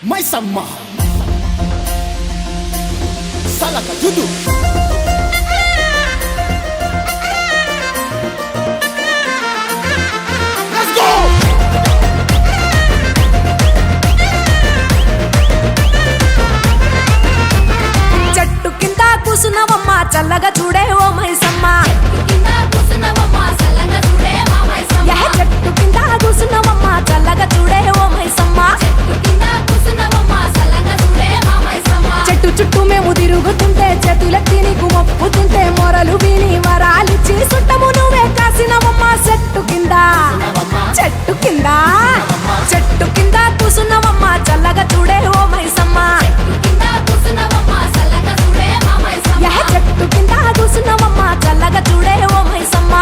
Maisamma సలక జుదు let's go చెట్టు కింద కూసున్నవమ్మ చల్లగా చూడే ఓ మైసమ్మ చెట్టు కింద కూసున్నవమ్మ చల్లగా చూడే ఓ మైసమ్మ చెట్టు చుట్టూ మేము తిరుగుతుంటే చేతులెత్తి నీకు మొక్కుతుంటే మొరలు విని వరాలిచ్చి సుట్టము నువ్వే కాసినవమ్మ చెట్టు కింద చెట్టు కింద చెట్టు కింద కూసున్నవమ్మ చల్లగా చూడే ఓ మైసమ్మ చెట్టు కింద కూసున్నవమ్మ చల్లగా చూడే ఓ మైసమ్మ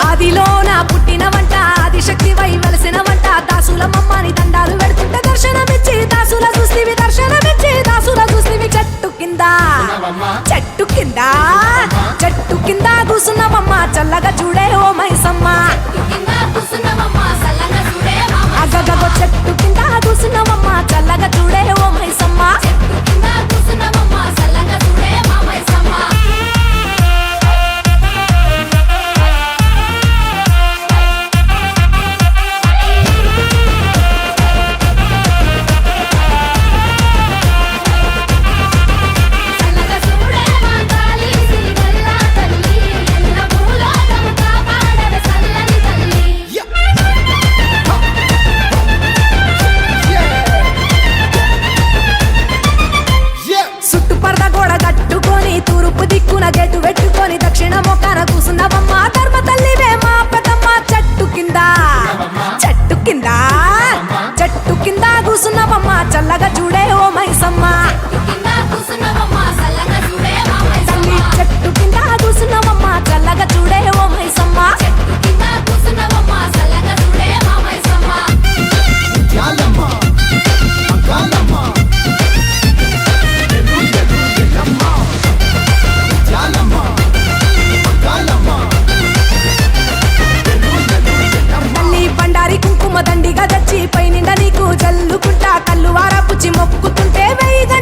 ఆదిలోన పుట్టినవంట ఆదిశక్తి వై వెలసినవంట దాసులమ్మని దండాలు పెడుతుంటే దర్శనమిచ్చి దాసుల చూస్తివి దర్శనమిచ్చి దాసుల చూస్తివి చెట్టు కింద చెట్టు కింద చెట్టు కింద కూసున్నవమ్మ చల్లగా చూడే ఓ మైసమ్మ అగగగో చెట్టు కింద కూసున్నవమ్మ చల్లగా చూడే ఓ మైసమ్మ తూర్పు దిక్కున గేటు పెట్టుకొని దక్షిణ మొక్కన కూసున్నవమ్మ ధర్మ తల్లివే మా పెద్దమ్మ చెట్టు కింద చెట్టు కింద చెట్టు కింద కూసున్నవమ్మ చల్లగా చూడే ఓ మైసమ్మ తల్లి చెట్టు కింద కూసున్నవమ్మ చల్లగా చూడే ఓ మైసమ్మ యాలమ్మ అంకాలమ్మ తల్లి బండారి కుంకుమ దండిగా తెచ్చి పై నిండా నీకు జల్లుకుంటా కళ్ళు వార పుచ్చి మొక్కుతుంటే వెయ్యిగా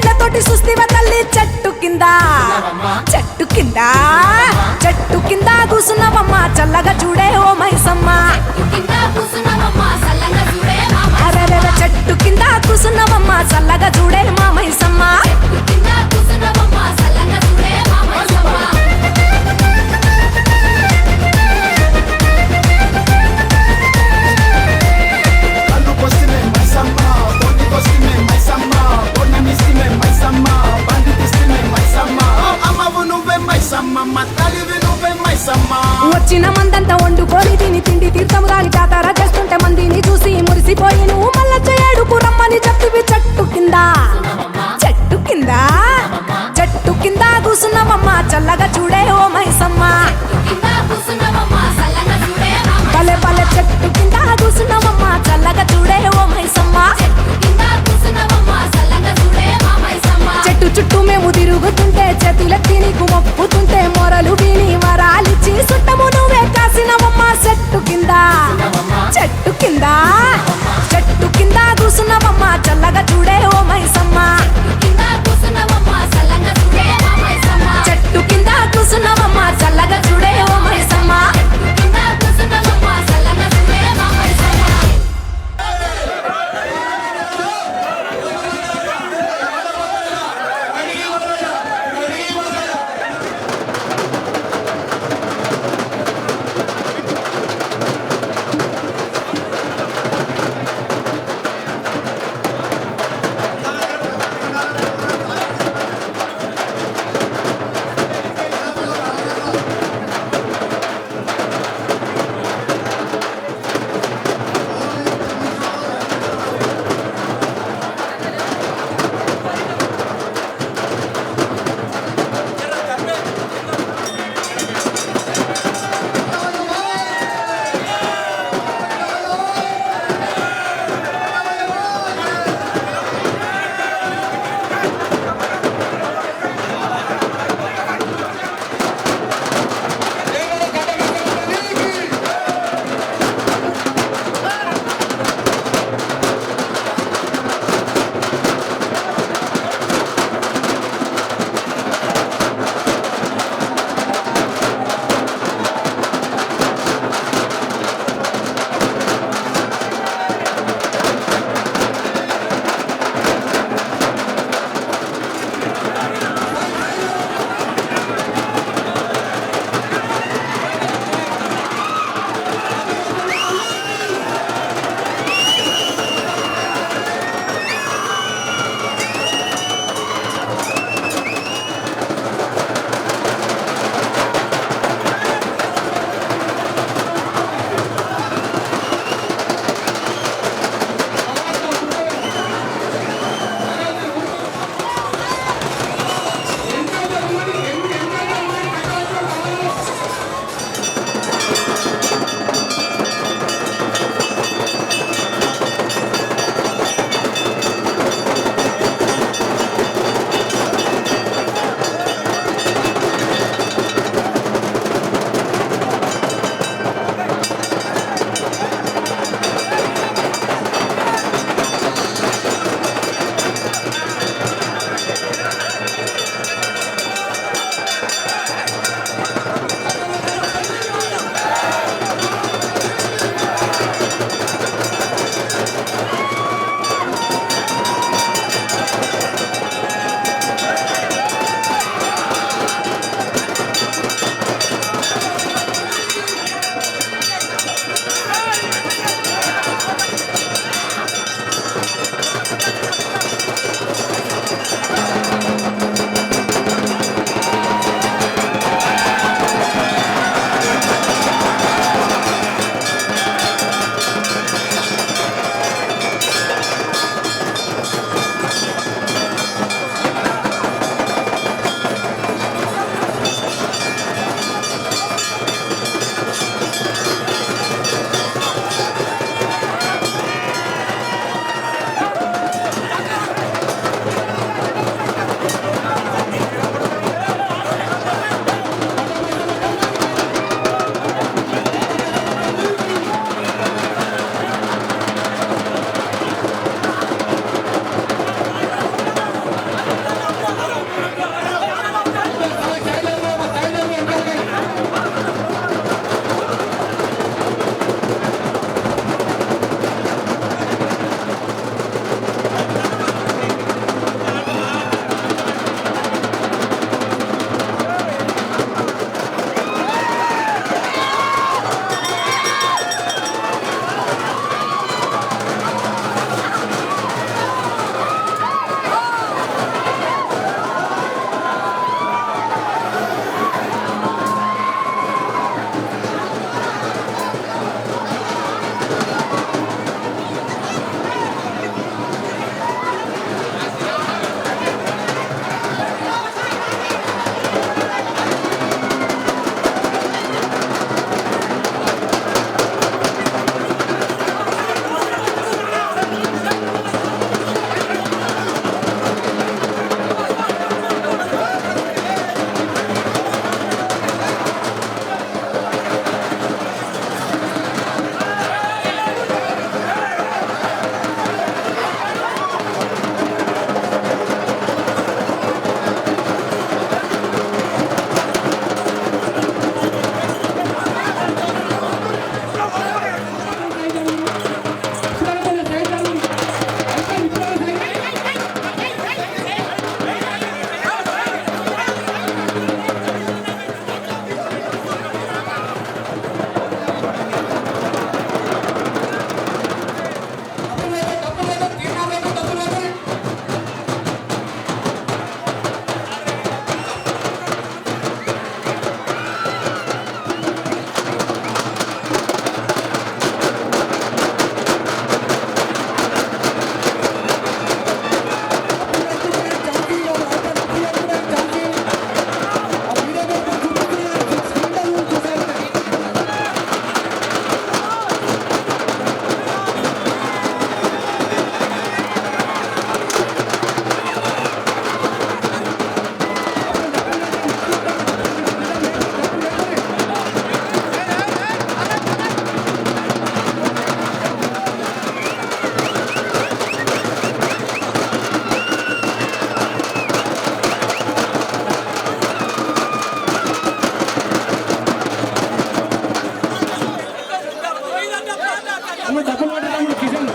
డబ్బులు కొట్టడం కిషన్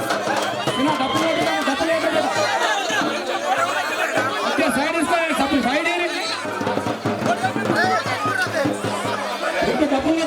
డబ్బులు కొట్టడం డబ్బులు సైడ్ ఇస్తారు డబ్బులు సైడ్ డబ్బులు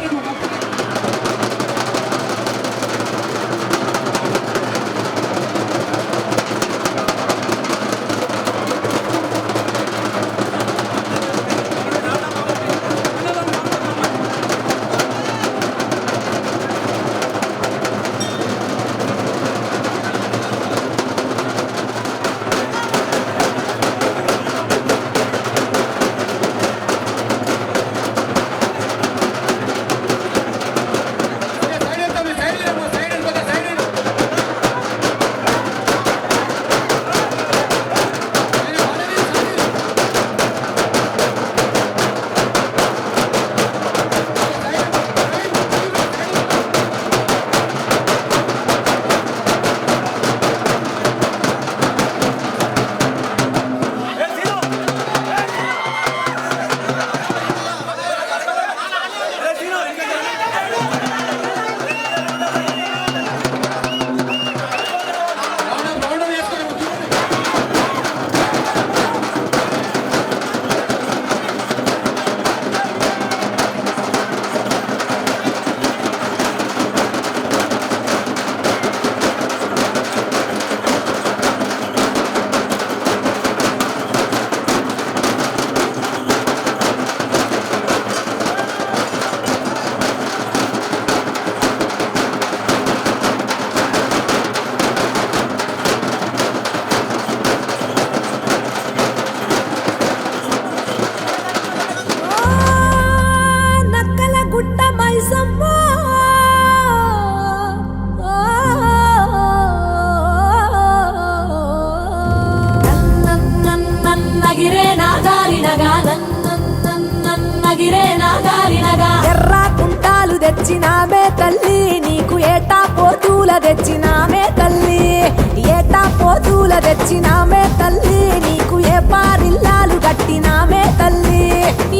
ఎర్ర కుంటాలు తెచ్చినామే తల్లి నీకు ఏటా పోతూల తెచ్చినామే తల్లి ఏటా పోతూల తెచ్చినామే తల్లి నీకు ఏ పారిల్లాలు కట్టినామే తల్లి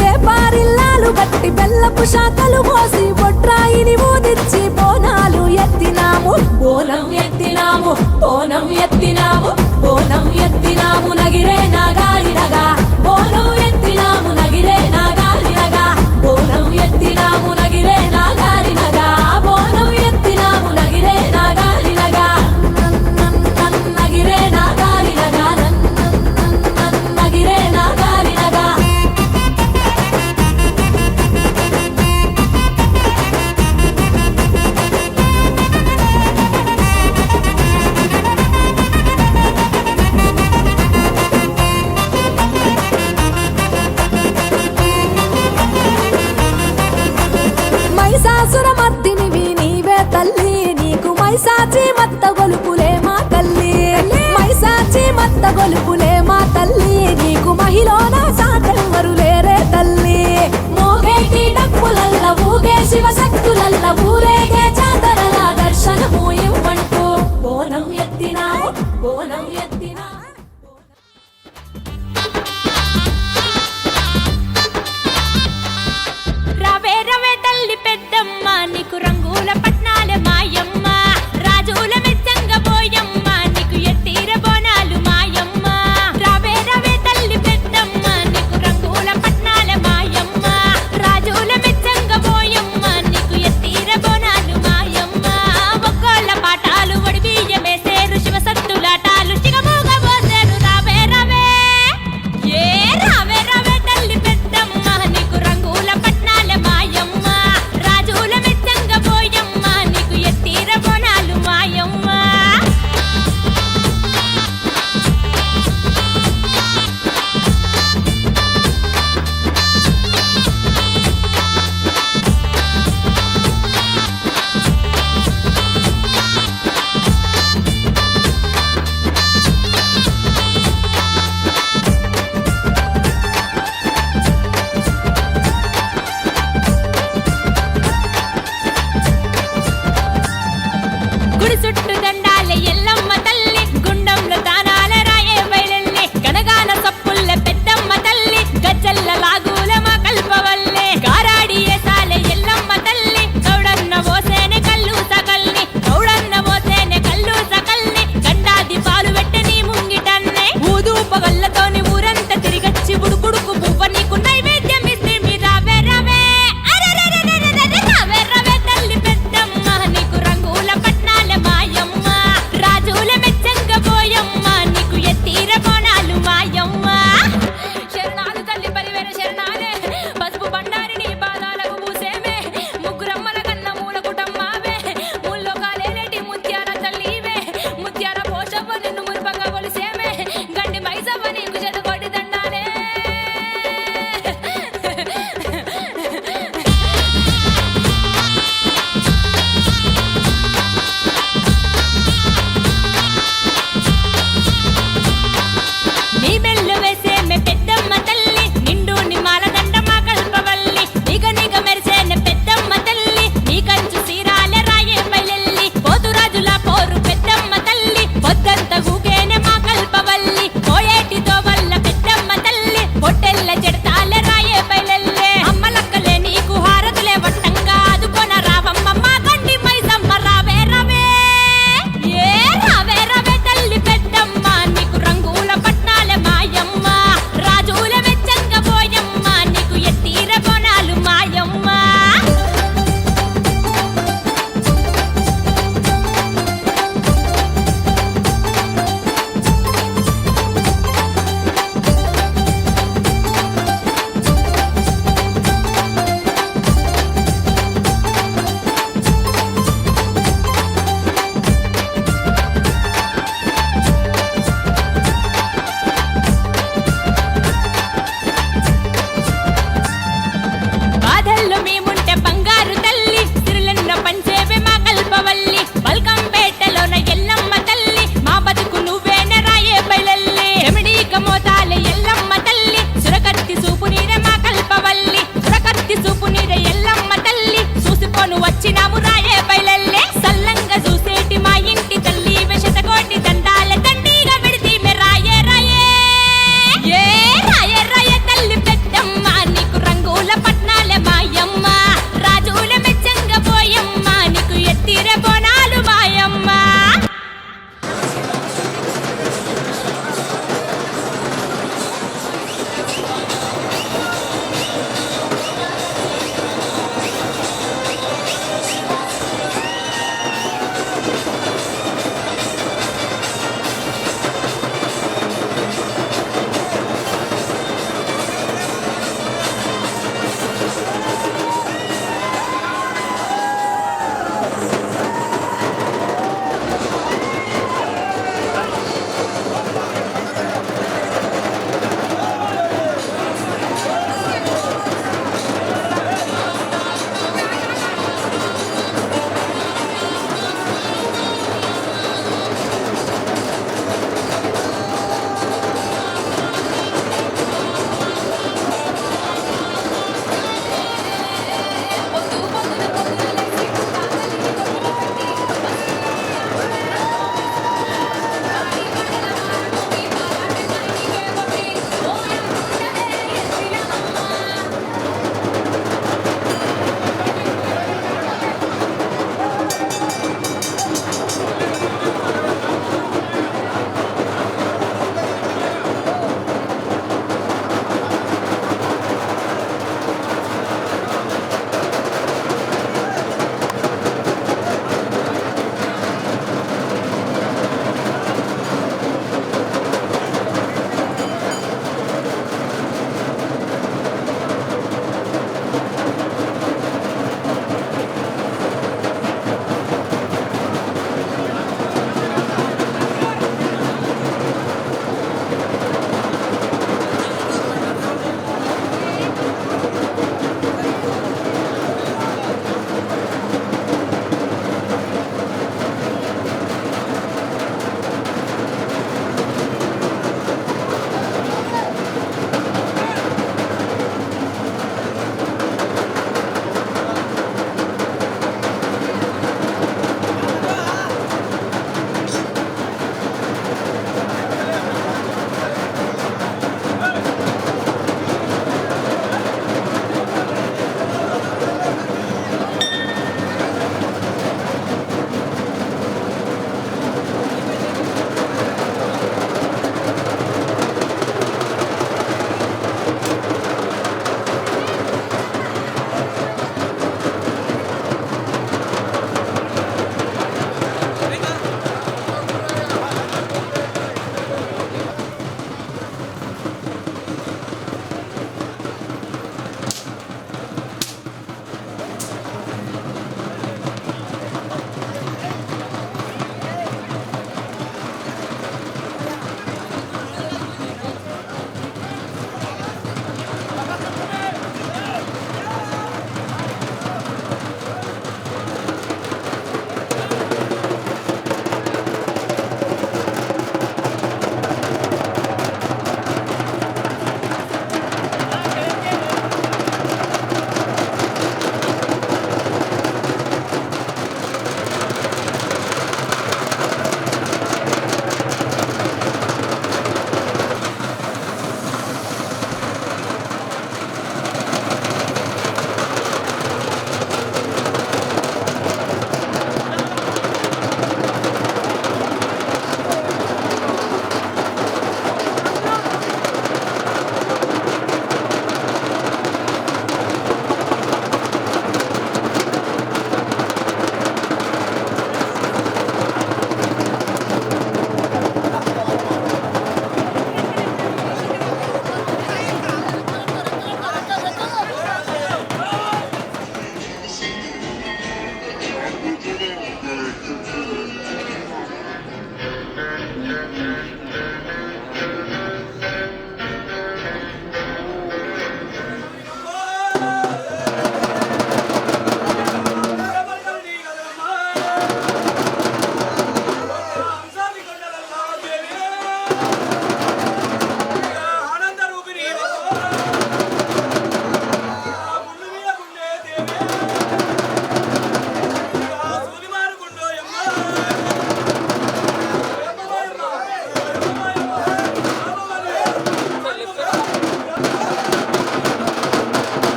ఏ పారిల్లాలు కట్టి బెల్లపు శాఖలు పోసి బొట్రాయిని ఊదిచ్చి బోనాలు ఎత్తినాము బోనం ఎత్తినాము బోనం ఎత్తినాము బోనం ఎత్తినాము నగిరే నాగారినగా బోనం ఎత్తినాము నగిరే నాగారినగా బోనం ఎత్తినాము నగిరే నాగారినగా బోనం ఎత్తినాము నగిరే నాగారినగా నగిరే నాగారినగా నగిరే నాగారినగా మైసాసుర మర్దినివి నీవే తల్లి నీకు మైసాచి మత్త గొలుపులే మా తల్లి మైసాచి మత్త గొలుపులే మా తల్లి నీకు మహిళన సాటెవరు లేరే తల్లి మోగేటి డప్పులల్ల ఊగే శివశక్తులల్ల ఊరేగే జాతరల దర్శనము ఇవ్వంటూ బోనం ఎత్తినాము బోనం ఎత్తినా రవే రవే తల్లి పెద్దమ్మ నీకు రంగుల పట్నాల మాయమ్మ రాజుల మెచ్చంగ పోయమ్మ నీకు ఎత్తిర బోనాలు మాయమ్మ రవే రవే తల్లి పెద్దమ్మ నీకు రంగుల పట్నాల మాయమ్మ రాజుల మెచ్చంగ పోయమ్మ నీకు ఎత్తిర బోనాలు మాయమ్మ ఒక్కోళ్ళ పాటాలు ఒడిబియ్యమేసేరు శివసత్తులాటాలు చిగమూగ పోసేరు రవే రవే ఏ రవే రవే తల్లి పెద్దమ్మ నీకు రంగుల పట్నాల మాయమ్మ రాజుల మెచ్చంగ పోయమ్మ నీకు ఎత్తిర బోనాలు మాయమ్మ గుడి చుట్టూ దండాల ఎల్లమ్మ తల్లి గుండంలో దానాల రాయే బయలెల్లి గనగాన సప్పుల్ల పెద్దమ్మ తల్లి గజ్జల్ల లాగుల మా కల్పవల్లే గారాడి ఏసాల ఎల్లమ్మ తల్లి గౌడన్న ఓసేనే కల్లు సగల్ని గౌడన్న ఓసే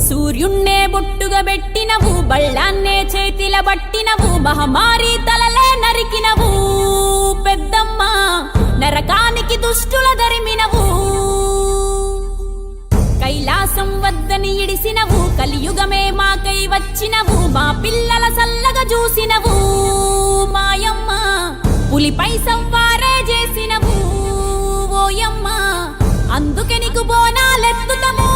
సూర్యున్నే బొట్టుగా పెట్టినవు, బళ్ళాన్నే చేతిల బట్టినవు, మహమారి తలలే నరికినవు పెద్దమ్మ, నరకానికి దుష్టుల దరిమినవు. కైలాసం వద్దని ఇడిసినవు, కలియుగమే మాకై వచ్చినవు, మా పిల్లల సల్లగా చూసినవు మాయమ్మ, పులిపై సవ్వారే చేసినవు ఓయమ్మ, అందుకే నీకు బోనాలెత్తుతము.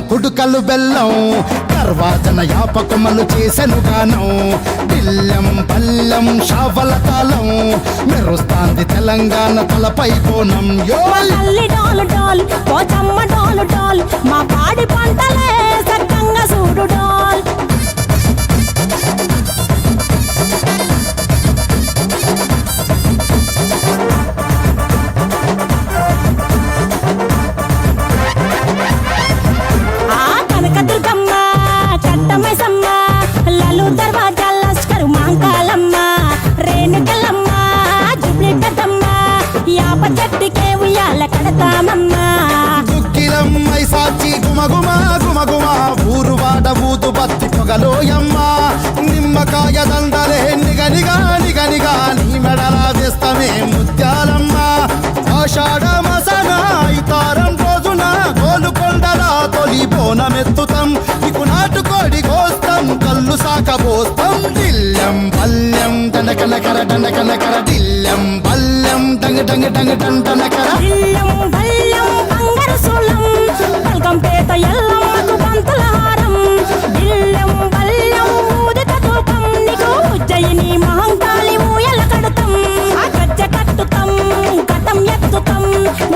కుడుకలు బెల్లం తర్వాతన యాపకమలు చేసెను గానం, బిల్లం పల్లెం షావల తాళం మెరుస్తాంది తెలంగాణ తలపై కోణం. డాలు డాల్ పోచమ్మ డాలు డాల్, మా పాడి పంటలే సక్కంగా చూడు డాల్. ఊరు వాడ ఊదు బత్తి పొగలోయమ్మ, నిమ్మకాయ దండలే నిగనిగా నిగనిగా నీ మెడలా వేస్తమే ముత్యాలమ్మ. ఆషాఢ మసన ఇతారం రోజున గోలుకొండలా తొలి బోనమెత్తుతాం, నీకు నాటుకోడి కోస్తాం కళ్ళు సాకబోస్తాం. దిల్లం పల్లెం దండకనకర దండకనకర, దిల్లం పల్లెం డంగ డంగ డంగ డండనకర. పేట ఎల్లమ్మకు పంతుల హారం, బిల్లం బల్లం ఊదిత తూపం, నీకు ఉజ్జయిని మహంకాళి ఊయల కడుతాం, గజ్జ కట్టుతాం కటం ఎత్తుతాం,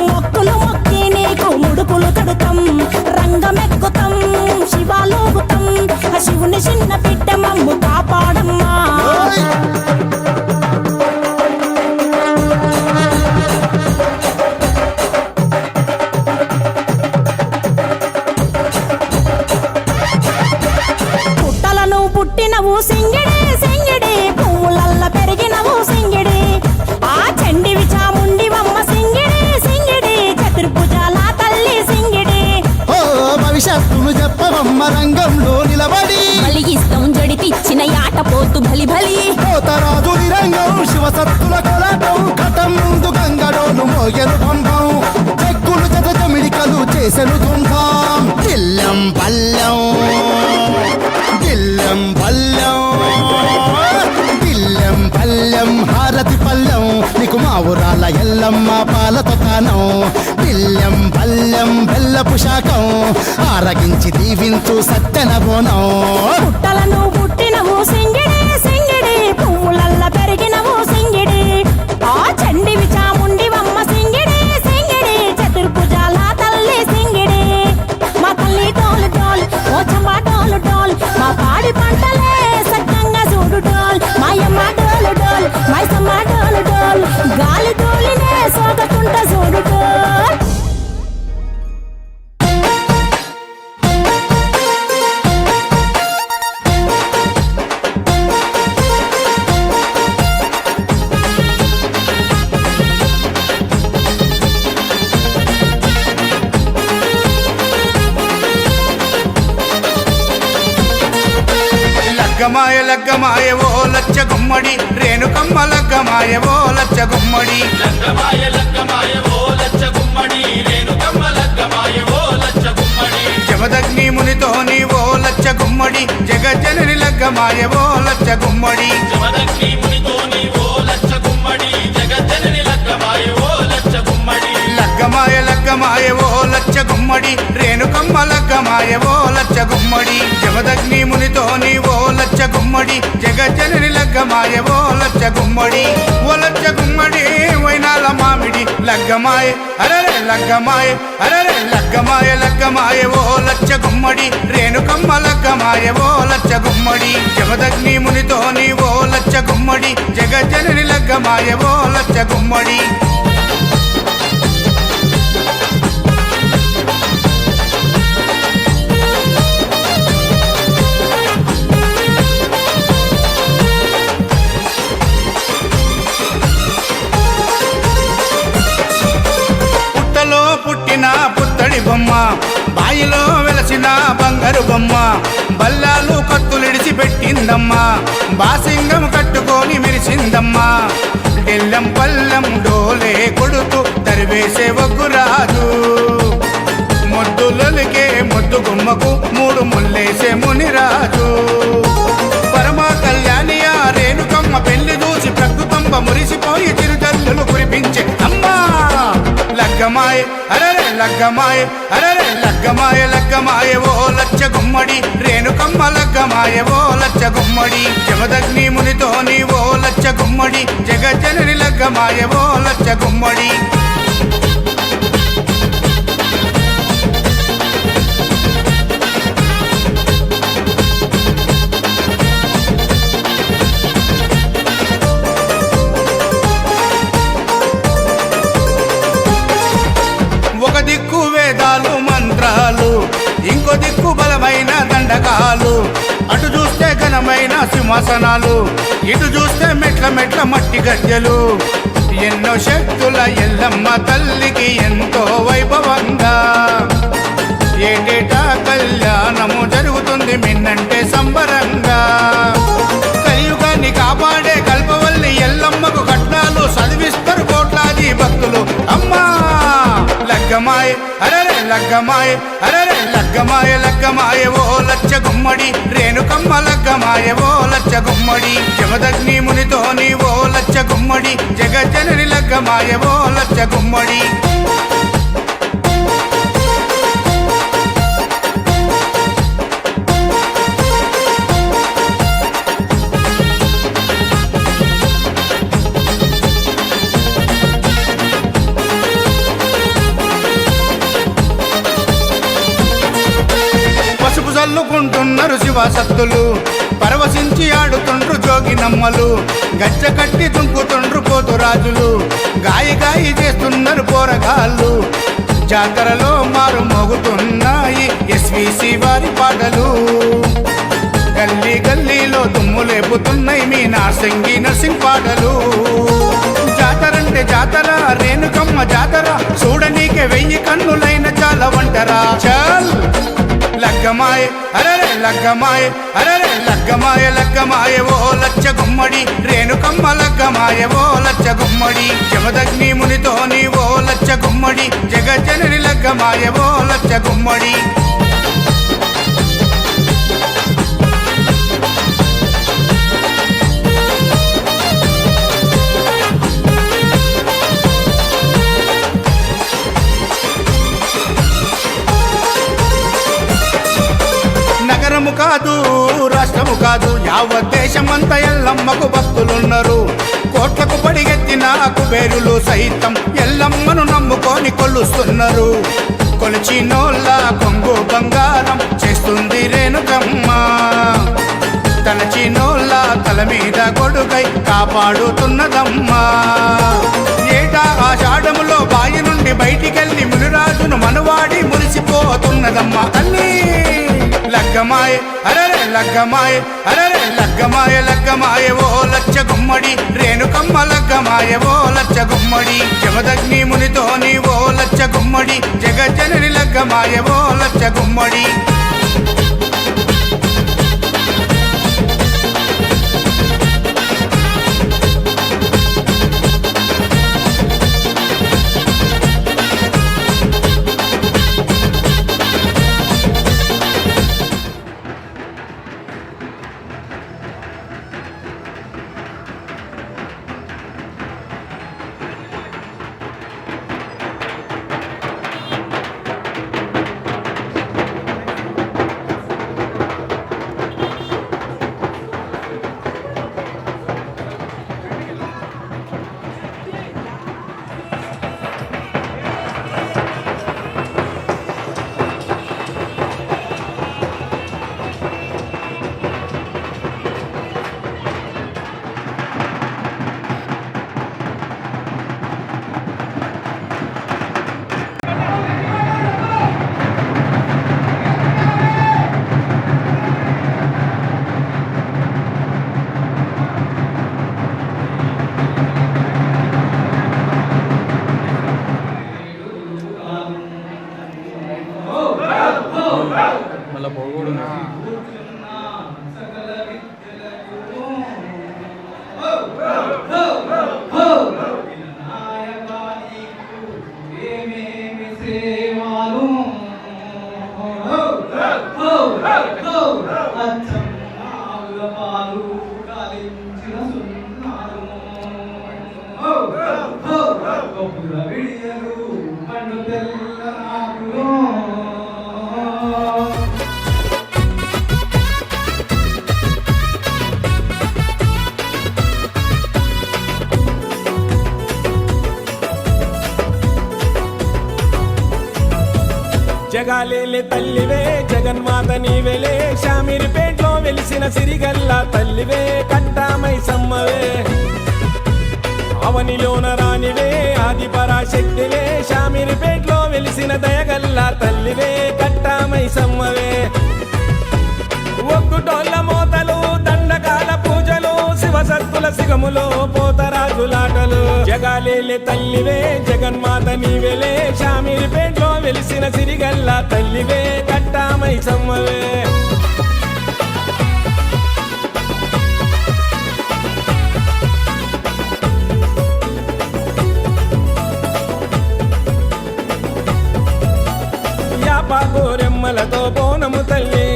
మొక్కులు మొక్కి నీకు ముడుపులు కడుతాం, రంగమెక్కుతాం శివాలోగుతాం, శివుని చిన్న బిడ్డ మమ్ము కాపాడమ్మా. గొంతు భలి భలి పోతరాజు నిరంగం శివసత్తుల కొలాటం కటం ముందు గంగడోలు మోగెను పంపం చెక్కులు జత జమిడికలు చేసెను తుంభం దిల్లం పల్లెం దిల్లం పల్లెం దిల్లం పల్లెం హారతి పల్లెం నీకు మా ఊరాల ఎల్లమ్మ పాలతో తానం దిల్లం పల్లెం బెల్లపు శాఖం ఆరగించి దీవించు సత్తెన బోనం పుట్టలను పుట్టినవు సింగిడి సింగిడి పువ్వులల్ల పెరిగినవు సింగిడి ఆ చండివి చాముండివమ్మ సింగిడి సింగిడి చతుర్భుజాల తల్లి సింగిడి మా తల్లి డోలు డోల్ ఓ చంబా డోలు డోల్ మా పాడి పంటలే సక్కంగా చూడు డోల్ మాయమ్మ డోలు డోల్ మైసమ్మ డోలు డోల్ గాలి డోలినే సోకకుంట చూడు డోల్ లగ్గమాయ లగ్గమాయ ఓ లచ్చ గుమ్మడి రేణుకమ్మ లగ్గమాయ ఓ లచ్చ గుమ్మడి లగ్గమాయ లగ్గమాయ ఓ లచ్చ గుమ్మడి రేణుకమ్మ లగ్గమాయ ఓ లచ్చ గుమ్మడి జమదగ్ని మునితోని ఓ లచ్చ గుమ్మడి జగజ్జనని లగ్గమాయ ఓ లచ్చ గుమ్మడి జమదగ్ని మునితోని ఓ లచ్చ గుమ్మడి జగజ్జనని లగ్గమాయ ఓ లచ్చ గుమ్మడి లగ్గమాయ లగ్గమాయ ఓ లచ్చ గుమ్మడి రేణుకమ్మ లగ్గమాయ ఓ లచ్చ గుమ్మడి జమదగ్ని మునితోని ఓ లచ్చ గుమ్మడి జగజ్జనని లగ్గమాయ ఓ లచ్చ గుమ్మడి ఓ లచ్చ గుమ్మడి వైనాల మామిడి లగ్గమాయ అరరే లగ్గమాయ అరరే లగ్గమాయ లగ్గమాయ ఓ లచ్చ గుమ్మడి రేణుకమ్మ లగ్గమాయ ఓ లచ్చ గుమ్మడి జమదగ్ని మునితోని ఓ లచ్చ గుమ్మడి జగజ్జనని లగ్గమాయ ఓ లచ్చ గుమ్మడి పుట్టిన పుత్తడి బొమ్మ బాయిలో వెలసిన బంగారు బొమ్మ బల్లాలు కత్తులిడిచి పెట్టిందమ్మా బాసింగం కట్టుకొని మెరిసిందమ్మా డెల్లం పల్లం డోలే కొడుతూ తరివేసే ఒగ్గురాజు మొద్దులకే మొద్దు గుమ్మకు మూడు ముల్లేసే మునిరాజు పరమా కళ్యాణి ఆ రేణుకమ్మ పెళ్లి చూసి ప్రకృతంబ మురిసిపోయి చిరుజల్లులు కురిపించే అమ్మా లగ్గమాయ అరరే లగ్గమాయ అరరే లగ్గమాయ లగ్గమాయ ఓ లచ్చ గుమ్మడి రేణుకమ్మ లగ్గమాయ ఓ లచ్చ గుమ్మడి జమదగ్ని మునితోని ఓ లచ్చ గుమ్మడి జగజ్జనని లగ్గమాయ ఓ లచ్చ గుమ్మడి ఒక దిక్కు వేదాలు మంత్రాలు ఇంకో దిక్కు బలమైన దండకాలు అటు చూస్తే ఘనమైన సింహాసనాలు ఇటు చూస్తే మెట్ల మెట్ల మట్టి గద్దెలు ఎన్నో శక్తుల ఎల్లమ్మ తల్లికి ఎంతో వైభవంగా ఏటేటా కళ్యాణము జరుగుతుంది మిన్నంటే సంబరంగా కలియుగాన్ని కాపాడే కల్పవల్లి ఎల్లమ్మకు కట్నాలు చదివిస్తారు కోట్లాది భక్తులు అమ్మా లగ్గమాయ అరరే లగ్గమాయ అరరే లగ్గమాయ లగ్గమాయ ఓ లచ్చ గుమ్మడి రేణుకమ్మ లగ్గమాయ ఓ లచ్చ గుమ్మడి జమదగ్ని మునితోని ఓ లచ్చ గుమ్మడి జగజ్జనని లగ్గమాయ ఓ లచ్చ గుమ్మడి చల్లుకుంటున్నారు శివసత్తులు పరవశించి ఆడుతుండ్రు జోగినమ్మలు గజ్జ కట్టి దుంకుతుండ్రు పోతురాజులు గాయి గాయి చేస్తున్నారు పోరగాళ్ళు జాతరలో మారు మోగుతున్నాయి ఎస్విసి వారి పాటలు గల్లీ గల్లీలో దుమ్ము లేపుతున్నాయి మీ నార్సింగి నర్సింగ్ పాటలు జాతరంటే జాతర రేణుకమ్మ జాతర చూడనీకే 1000 కన్నులైన చాలా వంటరా చల్ లగ్గ లగ్గమాయ అరరే లగ్గమాయ అరరే లగ్గమాయ లగ్గమాయ ఓ లచ్చ గుమ్మడి రేణుకమ్మ లగ్గమాయ ఓ లచ్చ గుమ్మడి జమదగ్ని మునితోని ఓ లచ్చ గుమ్మడి జగజ్జనని లగ్గమాయ ఓ లచ్చ గుమ్మడి నగరము కాదు రాష్ట్రము కాదు యావత్ దేశమంతా ఎల్లమ్మకు భక్తులున్నారు కోట్లకు పడిగెత్తిన కుబేరులు సైతం ఎల్లమ్మను నమ్ముకొని కొలుస్తున్నారు కొలిచినోళ్ళ కొంగు బంగారం చేస్తుంది రేణుకమ్మ తలచినోళ్ళ తల మీద గొడుగై కాపాడుతున్నదమ్మా ఏటా ఆషాఢములో బాయి నుండి బయటికెళ్ళి మునిరాజును మనవాడి మురిసిపోతున్నదమ్మా తల్లి లగ్గమాయ అరరే లగ్గమాయ అరరే లగ్గమాయ లగ్గమాయ ఓ లచ్చ గుమ్మడి రేణుకమ్మ లగ్గమాయ ఓ లచ్చ గుమ్మడి జమదగ్ని మునితోని ఓ లచ్చ గుమ్మడి జగజ్జనని లగ్గమాయ ఓ లచ్చ గుమ్మడి జగాలేలే తల్లివే జగన్మాత నీవెలే శామిరిపేటలో వెలిసిన సిరిగల్లా తల్లివే కట్టామై సమ్మవే అవనిలోన రానివే ఆది పరాశక్తివే శామిరిపేటలో వెలిసిన దయగల్లా తల్లివే కట్టామై సమ్మవే ఒక్కుటోళ్ళ మోతలు దండకాల పూజలు శివసత్తుల సిగములో పోతరాజులాటలు జగాలేలే తల్లివే జగన్మాత నీవెలే శామిరిపేటలో వెలిసిన సిరిగల్లా తల్లివే కట్టామై సమ్మవే యాపాకోరెమ్మలతో బోనము తల్లి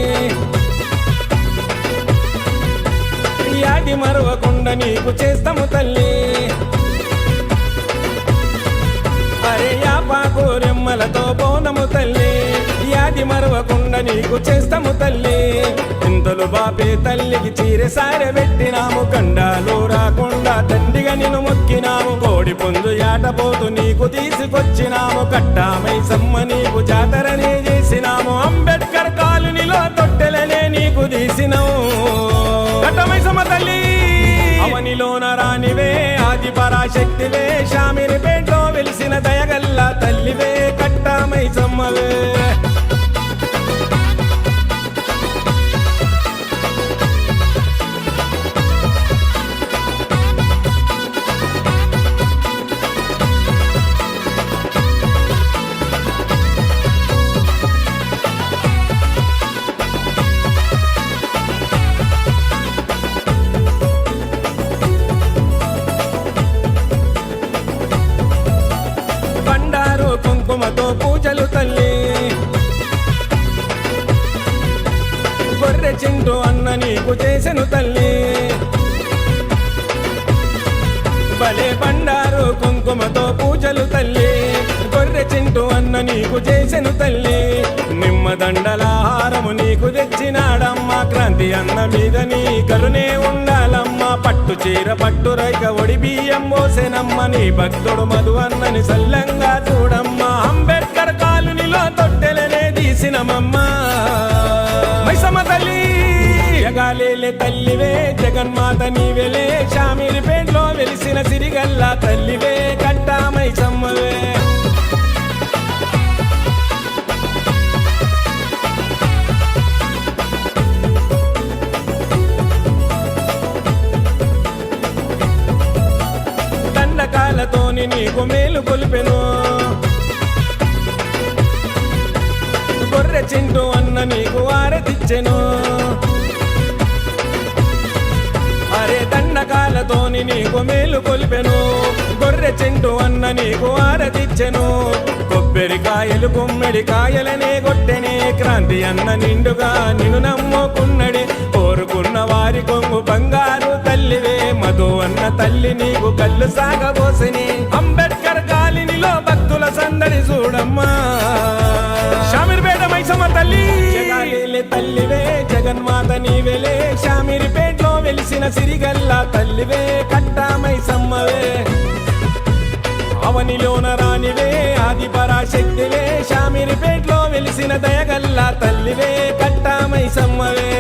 యాది మరవకుండా నీకు చేస్తాము తల్లి అరే యాపాకోరెమ్మలతో బోనము తల్లి యాది మరవకుండా నీకు చేస్తాము తల్లి ఇంతలు బాపే తల్లికి చీరె సారె పెట్టినాము కండాలు రాకుండా దండిగా నిన్ను మొక్కినాము కోడి పుంజు యాటపోతు నీకు తీసుకొచ్చినాము కట్టామై సమ్మ నీకు జాతరనే చేసినాము అంబేద్కర్ కాలనీలో తొట్టెలనే నీకు తీసినాము కట్టమై సమ్మ తల్లి అవనిలోన రానివే ఆది పరాశక్తివే శామిరిపేటలో వెలిసిన దయగల్లా తల్లివే కట్టామై సమ్మవే కుంకుమతో పూజలు తల్లి గొర్రె చింటూ అన్న నీకు చేసెను తల్లి భలే బండారు కుంకుమతో పూజలు తల్లి గొర్రె చింటూ అన్న నీకు చేసెను తల్లి నిమ్మదండలాహారము నీకు తెచ్చినాడమ్మ క్రాంతి అన్న మీద నీ కరుణే ఉండాలమ్మ పట్టు చీర పట్టు రైక ఒడి బియ్యం పోసెనమ్మ నీ భక్తుడు మధు అన్నని సల్లంగా చూడమ్మ అంబేద్కర్ కాలునిలో తొట్టెలనే తీసినమమ్మ మైసమ్మ తల్లి జగాలేలే తల్లివే జగన్మాత నీవెలే షామీర్పేటలో వెలిసిన సిరిగల్లా తల్లివే కట్టా మైసమ్మవే దండకాలతోని నీకు మేలు కొలిపెను గొర్రె చింటూ అన్న నీకు ఆరతిచ్చెను అరే దండకాలతోని నీకు మేలు కొలిపెను గొర్రె చింటూ అన్న నీకు ఆరతిచ్చెను కొబ్బరికాయలు గుమ్మడికాయలనే కొట్టెనే క్రాంతి అన్న నిండుగా నిన్ను నమ్ముకున్నడే కోరుకున్న వారి కొంగు బంగారు తల్లివే మధు అన్న తల్లి నీకు కళ్ళు సాగబోసని అంబేద్కర్ కాలనీలో భక్తుల సందడి చూడమ్మా షామీర్పేట మైసమ్మ తల్లి జగాలేలే తల్లివే జగన్మాత నీవెలే షామీర్పేటలో వెలిసిన సిరిగల్లా తల్లివే కట్టా మైసమ్మవే అవనిలోన రానివే ఆది పరాశక్తివే షామీర్పేటలో వెలిసిన దయగల్లా తల్లివే కట్టా మైసమ్మవే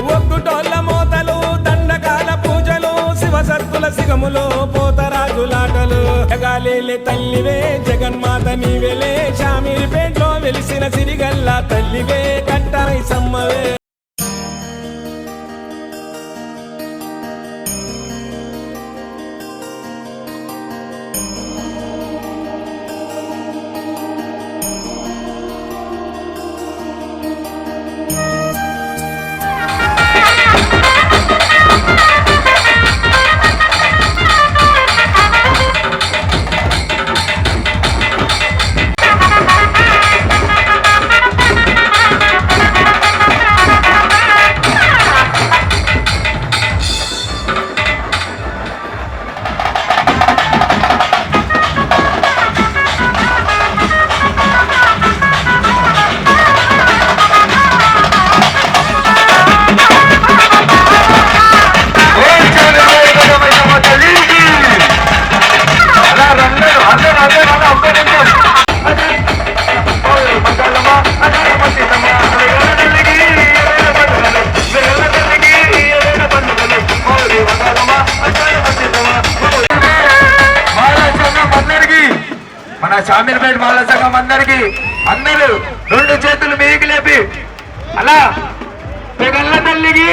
ఒగ్గుటోళ్ళ మోతలు దండకాల పూజలు శివసత్తుల సిగములు పోతరాజులాటలు జగాలేలే తల్లివే జగన్మాత నీవెలే షామీర్పేటలో వెలిసిన సిరిగల్లా తల్లివే కట్టా మైసమ్మవే మన షామీర్పేట మాల సంఘం అందరికి అందరూ రెండు చేతులు మీదికి లేపి అలా తల్లికి